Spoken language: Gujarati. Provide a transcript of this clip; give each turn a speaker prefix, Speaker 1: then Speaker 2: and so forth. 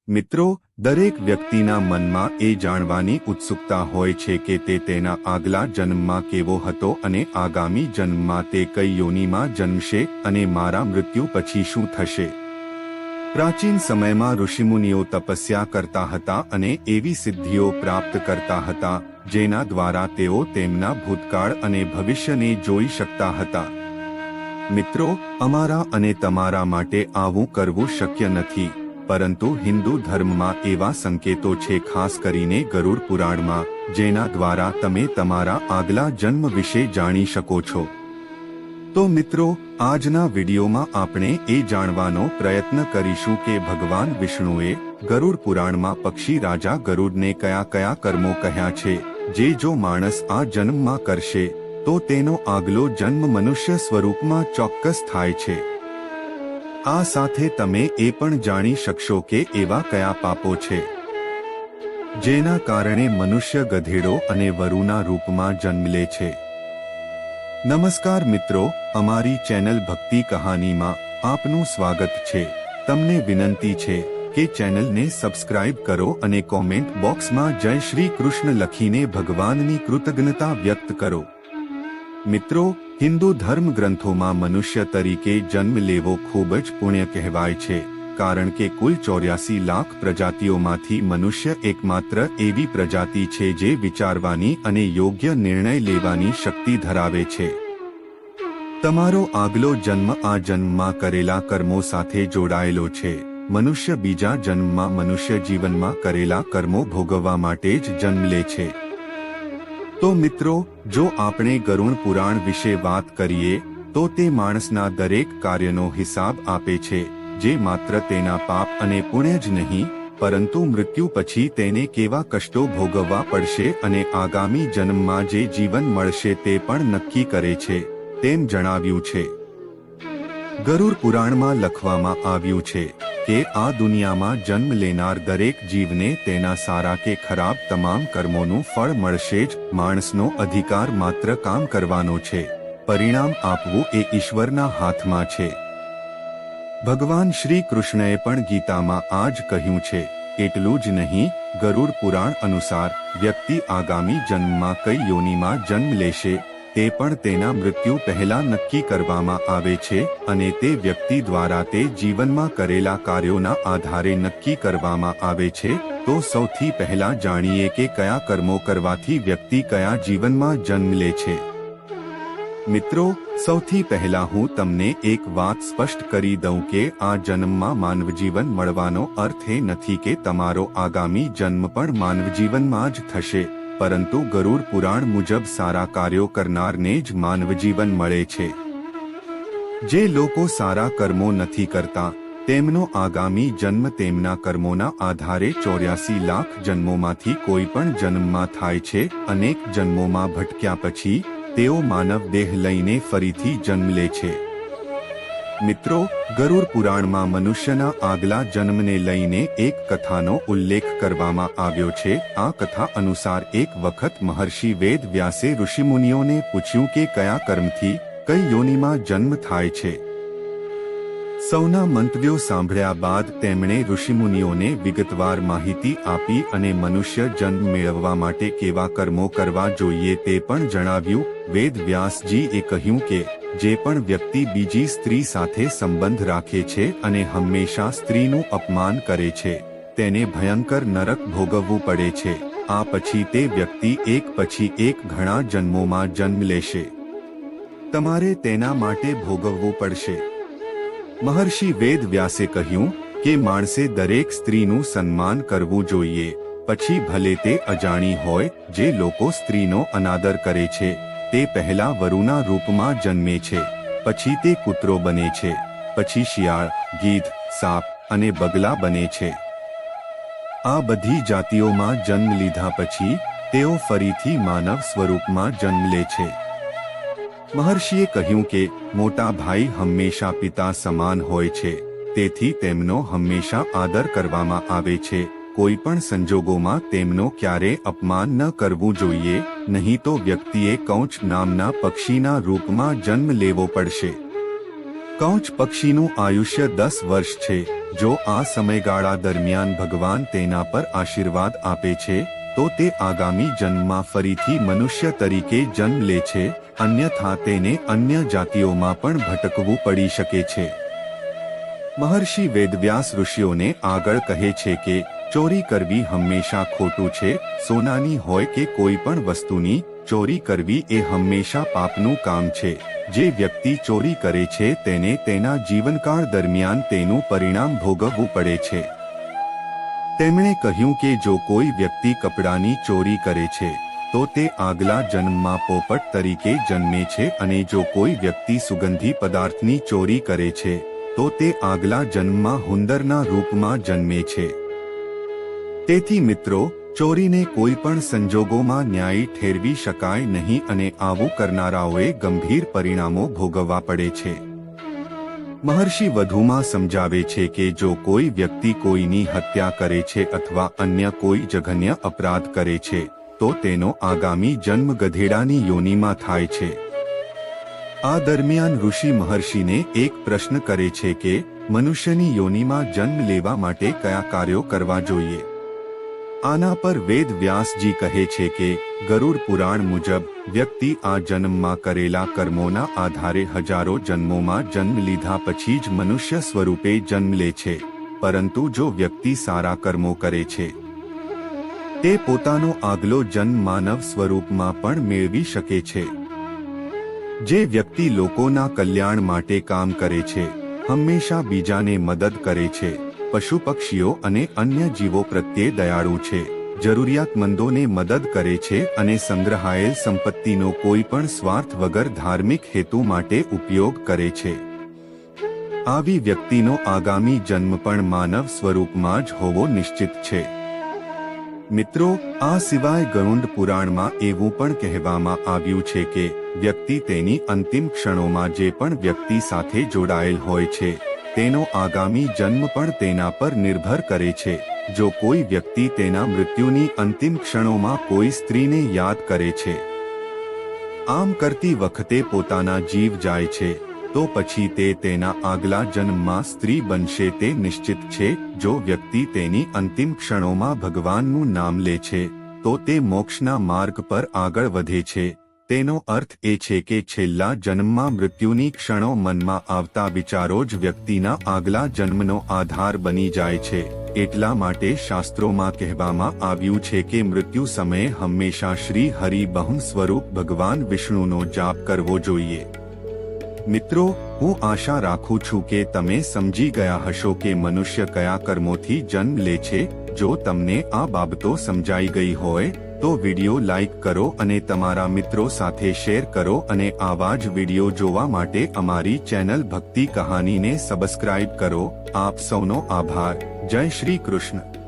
Speaker 1: મિત્રો, દરેક વ્યક્તિના મનમાં એ જાણવાની ઉત્સુકતા હોય છે કે તે તેના આગલા જન્મમાં કેવો હતો અને આગામી જન્મમાં તે કઈ યોનિમાં જન્મશે અને મારા મૃત્યુ પછી શું થશે. પ્રાચીન સમયમાં ઋષિમુનિઓ તપસ્યા કરતા હતા અને એવી સિદ્ધિઓ પ્રાપ્ત કરતા હતા જેના દ્વારા તેઓ તેમના ભૂતકાળ અને ભવિષ્યને જોઈ શકતા હતા. મિત્રો, અમારા અને તમારા માટે આવું કરવું શક્ય નથી, પરંતુ હિન્દુ ધર્મમાં એવા સંકેતો છે, ખાસ કરીને ગરુડ પુરાણમાં, જેના દ્વારા તમે તમારા આગલા જન્મ વિશે જાણી શકો છો. તો મિત્રો, આજના વિડીયોમાં આપણે એ જાણવાનો પ્રયત્ન કરીશું કે ભગવાન વિષ્ણુએ ગરુડ પુરાણમાં પક્ષી રાજા ગરુડને કયા કયા કર્મો કહ્યા છે જે જો માણસ આ જન્મમાં કરશે તો તેનો આગલો જન્મ મનુષ્ય સ્વરૂપમાં ચોક્કસ થાય છે. આ સાથે તમે એ પણ જાણી શકશો કે એવા કયા પાપો છે જેના કારણે મનુષ્ય ગધેડો અને વરુના રૂપમાં જન્મ લે છે. નમસ્કાર મિત્રો, અમારી ચેનલ ભક્તિ કહાનીમાં આપનું સ્વાગત છે. તમને વિનંતી છે કે ચેનલને સબસ્ક્રાઇબ કરો અને કોમેન્ટ બોક્સમાં જય શ્રી કૃષ્ણ લખીને ભગવાનની કૃતજ્ઞતા વ્યક્ત કરો. મિત્રો, હિન્દુ ધર્મ ગ્રંથોમાં મનુષ્ય તરીકે જન્મ લેવો ખૂબ જ પુણ્ય કહેવાય છે, કારણ કે કુલ 84 લાખ પ્રજાતિઓમાંથી મનુષ્ય એકમાત્ર એવી પ્રજાતિ છે જે વિચારવાની અને યોગ્ય નિર્ણય લેવાની શક્તિ ધરાવે છે. તમારો આગલો જન્મ આ જન્મમાં કરેલા કર્મો સાથે જોડાયેલો છે. મનુષ્ય બીજા જન્મમાં મનુષ્ય જીવનમાં કરેલા કર્મો ભોગવવા માટે જ જન્મ લે છે. તો મિત્રો, જો આપણે ગરુડ પુરાણ વિશે વાત કરીએ તો તે માણસના દરેક કાર્યનો હિસાબ આપે છે, જે માત્ર તેના પાપ અને પુણ્ય જ નહીં, પરંતુ મૃત્યુ પછી તેને કેવા કષ્ટો ભોગવવા પડશે અને આગામી જન્મમાં જે જીવન મળશે તે પણ નક્કી કરે છે, તેમ જણાવ્યું છે. ગરુડ પુરાણમાં લખવામાં આવ્યું છે કે આ દુનિયામાં જન્મ લેનાર દરેક જીવને તેના સારા કે ખરાબ તમામ કર્મોનું ફળ મળશે જ. માણસનો અધિકાર માત્ર કામ કરવાનો છે, પરિણામ આપવું એ ઈશ્વરના હાથમાં છે. ભગવાન શ્રી કૃષ્ણએ પણ ગીતામાં આ જ કહ્યું છે. એટલું જ નહીં, ગરુડ પુરાણ અનુસાર વ્યક્તિ આગામી જન્મમાં કઈ યોનિમાં જન્મ લેશે તે પણ તેના મૃત્યુ પહેલા નક્કી કરવામાં આવે છે અને તે વ્યક્તિ દ્વારા તે જીવનમાં કરેલા કાર્યોના આધારે નક્કી કરવામાં આવે છે. તો સૌથી પહેલા જાણીએ કે કયા કર્મો કરવાથી વ્યક્તિ કયા જીવનમાં જન્મ લે છે. મિત્રો, સૌથી પહેલા હું તમને એક વાત સ્પષ્ટ કરી દઉં કે આ જન્મમાં માનવજીવન મળવાનો અર્થ એ નથી કે તમારો આગામી જન્મ પણ માનવજીવનમાં જ થશે, પરંતુ ગરુડ પુરાણ મુજબ સારા કાર્યો કરનારને જ માનવજીવન મળે છે. જે લોકો સારા કર્મો નથી કરતા તેમનો આગામી જન્મ તેમના કર્મોના આધારે 84 લાખ જન્મોમાંથી કોઈ પણ જન્મમાં થાય છે. અનેક જન્મોમાં ભટક્યા પછી તેઓ માનવ દેહ લઈને ફરીથી જન્મ લે છે. મિત્રો, ગરુડ પુરાણમાં મનુષ્યના આગલા જન્મને લઈને એક કથાનો ઉલ્લેખ કરવામાં આવ્યો છે. આ કથા અનુસાર એક વખત મહર્ષિ વેદ વ્યાસે ઋષિમુનિઓને પૂછ્યું કે કયા કર્મથી કઈ યોનિમાં જન્મ થાય છે. સૌના મંતવ્યો સાંભળ્યા બાદ તેમણે ઋષિમુનિઓને વિગતવાર માહિતી આપી અને મનુષ્ય જન્મ મેળવવા માટે કેવા કર્મો કરવા જોઈએ તે પણ જણાવ્યું. વેદ વ્યાસજીએ કહ્યું કે જે પણ વ્યક્તિ બીજી સ્ત્રી સાથે સંબંધ રાખે છે અને હંમેશા સ્ત્રીનું અપમાન કરે છે તેને ભયંકર નરક ભોગવવું પડે છે. આ પછી તે વ્યક્તિ એક પછી એક ઘણા જન્મોમાં જન્મ લેશે. તમારે તેના માટે ભોગવવું પડશે. મહર્ષિ વેદ વ્યાસે કહ્યું કે માણસે દરેક સ્ત્રીનું સન્માન કરવું જોઈએ, પછી ભલે તે અજાણી હોય. જે લોકો સ્ત્રીનો અનાદર કરે છે તે પહેલા વરુના રૂપમાં જન્મે છે, પછી તે કૂતરો બને છે, પછી શિયાળ, ગીધ, સાપ અને બગલા બને છે. આ બધી જાતિઓમાં જન્મ લીધા પછી તેઓ ફરીથી માનવ સ્વરૂપમાં જન્મ લે છે. મહર્ષિએ કહ્યું કે મોટા ભાઈ હંમેશા પિતા સમાન હોય છે, તેથી તેમનો હંમેશા આદર કરવામાં આવે છે. કોઈ પણ સંજોગોમાં તેમનો ક્યારે અપમાન ન કરવું જોઈએ, નહીં તો વ્યક્તિએ કૌંચ નામના પક્ષીના રૂપમાં જન્મ લેવો પડશે. કૌચ પક્ષીનું આયુષ્ય 10 વર્ષ છે. જો આ સમયગાળા દરમિયાન ભગવાન તેના પર આશીર્વાદ આપે છે તો તે આગામી જન્મમાં ફરીથી મનુષ્ય તરીકે જન્મ લે છે, અન્યથા તેને અન્ય જાતિઓમાં પણ ભટકવું પડી શકે છે. મહર્ષિ વેદવ્યાસ ઋષિઓને આગળ કહે છે કે ચોરી કરવી હંમેશા ખોટું છે. સોનાની હોય કે કોઈ પણ વસ્તુની ચોરી કરવી એ હંમેશા પાપનું કામ છે. જે વ્યક્તિ ચોરી કરે છે તેને તેના જીવનકાળ દરમિયાન તેનું પરિણામ ભોગવવું પડે છે. તેમણે કહ્યું કે જો કોઈ વ્યક્તિ કપડાની ચોરી કરે છે તો તે આગલા જન્મમાં પોપટ તરીકે જન્મે છે, અને જો કોઈ વ્યક્તિ સુગંધી પદાર્થની ચોરી કરે છે તો તે આગલા જન્મમાં હુંદરના રૂપમાં જન્મે છે. તેથી મિત્રો, ચોરીને કોઈ પણ સંજોગોમાં ન્યાયી ઠેરવી શકાય નહીં, અને આવું કરનારાઓએ ગંભીર પરિણામો ભોગવવા પડે છે. મહર્ષિ વધુમાં સમજાવે છે કે જો કોઈ વ્યક્તિ કોઈની હત્યા કરે છે અથવા અન્ય કોઈ જઘન્ય અપરાધ કરે છે તો તેનો આગામી જન્મ ગધેડાની યોનિમાં થાય છે. આ દરમિયાન ઋષિ મહર્ષિને એક પ્રશ્ન કરે છે કે મનુષ્યની યોનિમાં જન્મ લેવા માટે કયા કાર્યો કરવા જોઈએ. આના પર વેદ વ્યાસજી કહે છે કે ગરુડ પુરાણ મુજબ વ્યક્તિ આ જન્મમાં કરેલા કર્મોના આધારે હજારો જન્મોમાં જન્મ લીધા પછી જ મનુષ્ય સ્વરૂપે જન્મ લે છે, પરંતુ જો વ્યક્તિ સારા કર્મો કરે છે તે પોતાનો આગલો જન્મ માનવ સ્વરૂપમાં પણ મેળવી શકે છે. જે વ્યક્તિ લોકોના કલ્યાણ માટે કામ કરે છે, હંમેશા બીજાને મદદ કરે છે, પશુ પક્ષીઓ અને અન્ય જીવો પ્રત્યે દયાળુ છે, જરૂરિયાતમંદોને મદદ કરે છે અને સંગ્રહાયેલ સંપત્તિનો કોઈ પણ સ્વાર્થ વગર ધાર્મિક હેતુ માટે ઉપયોગ કરે છે, આવી વ્યક્તિનો આગામી જન્મ પણ માનવ સ્વરૂપમાં જ હોવો નિશ્ચિત છે. મિત્રો, આ સિવાય ગરુડ પુરાણમાં એવું પણ કહેવામાં આવ્યું છે કે વ્યક્તિ તેની અંતિમ ક્ષણોમાં જે પણ વ્યક્તિ સાથે જોડાયેલ હોય છે તેનો આગામી જન્મ પણ તેના પર નિર્ભર કરે છે. જો કોઈ વ્યક્તિ તેના મૃત્યુની અંતિમ ક્ષણોમાં કોઈ સ્ત્રીને યાદ કરે છે, આમ કરતી વખતે પોતાના જીવ જાય છે, તો પછી તે તેના આગલા જન્મમાં સ્ત્રી બનશે તે નિશ્ચિત છે. જો વ્યક્તિ તેની અંતિમ ક્ષણોમાં ભગવાનનું નામ લે છે તો તે મોક્ષના માર્ગ પર આગળ વધે છે. તેનો અર્થ એ છે કે છેલ્લા જન્મમાં મૃત્યુની ક્ષણો મનમાં આવતા વિચારો જ વ્યક્તિના આગલા જન્મનો આધાર બની જાય છે. એટલા માટે શાસ્ત્રોમાં કહેવામાં આવ્યું છે કે મૃત્યુ સમયે હંમેશા શ્રી હરિ બહુ સ્વરૂપ ભગવાન વિષ્ણુનો જાપ કરવો જોઈએ. મિત્રો, હું આશા રાખું છું કે તમે સમજી ગયા હશો કે મનુષ્ય કયા કર્મોથી જન્મ લે છે. જો તમને આ બાબતો સમજાઈ ગઈ હોય તો વિડિયો લાઈક કરો અને તમારા મિત્રો સાથે શેર કરો, અને આવા જ વિડિયો જોવા માટે અમારી ચેનલ ભક્તિ કહાનીને સબસ્ક્રાઇબ કરો. આપ સૌનો આભાર. જય શ્રી કૃષ્ણ.